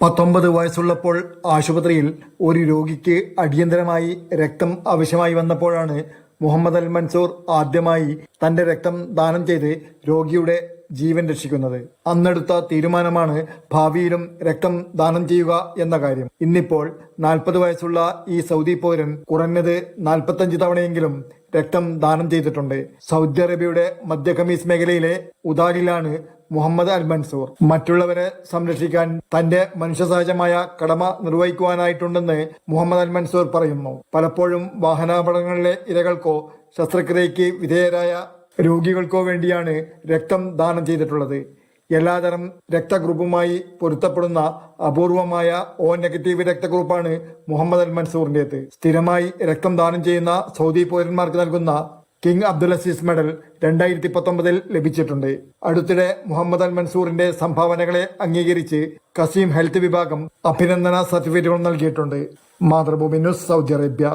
19 വയസ്സുള്ളപ്പോൾ ആശുപത്രിയിൽ ഒരു രോഗിക്ക് അടിയന്തരമായി രക്തം ആവശ്യമായി വന്നപ്പോഴാണ് മുഹമ്മദ് അൽ മൻസൂർ ആദ്യമായി തന്റെ രക്തം ദാനം ചെയ്ത് രോഗിയുടെ ജീവൻ രക്ഷിക്കുന്നത്. അന്നെടുത്ത തീരുമാനമാണ് ഭാവിയിലും രക്തം ദാനം ചെയ്യുക എന്ന കാര്യം. ഇന്നിപ്പോൾ 40 വയസ്സുള്ള ഈ സൗദി പൗരൻ കുറഞ്ഞത് 45 തവണയെങ്കിലും രക്തം ദാനം ചെയ്തിട്ടുണ്ട്. സൗദി അറേബ്യയുടെ മധ്യ ഖമീസ് മേഖലയിലെ ഉദാലിലാണ് മുഹമ്മദ് അൽ മൻസൂർ. മറ്റുള്ളവരെ സംരക്ഷിക്കാൻ തന്റെ മനുഷ്യസഹജമായ കടമ നിർവഹിക്കുവാനായിട്ടുണ്ടെന്ന് മുഹമ്മദ് അൽ മൻസൂർ പറയുന്നു. പലപ്പോഴും വാഹനാപകടങ്ങളിലെ ഇരകൾക്കോ ശസ്ത്രക്രിയയ്ക്ക് വിധേയരായ രോഗികൾക്കോ വേണ്ടിയാണ് രക്തം ദാനം ചെയ്തിട്ടുള്ളത്. എല്ലാതരം രക്തഗ്രൂപ്പുമായി പൊരുത്തപ്പെടുന്ന അപൂർവമായ O നെഗറ്റീവ് രക്തഗ്രൂപ്പാണ് മുഹമ്മദ് അൽ മൻസൂറിന്റേത്. സ്ഥിരമായി രക്തം ദാനം ചെയ്യുന്ന സൗദി പൗരന്മാർക്ക് നൽകുന്ന കിങ് അബ്ദുൽ അസീസ് മെഡൽ 2019 ലഭിച്ചിട്ടുണ്ട്. അടുത്തിടെ മുഹമ്മദ് അൽ മൻസൂറിന്റെ സംഭാവനകളെ അംഗീകരിച്ച് കസീം ഹെൽത്ത് വിഭാഗം അഭിനന്ദന സർട്ടിഫിക്കറ്റുകൾ നൽകിയിട്ടുണ്ട്. Mathrubhumi news, Saudi Arabia.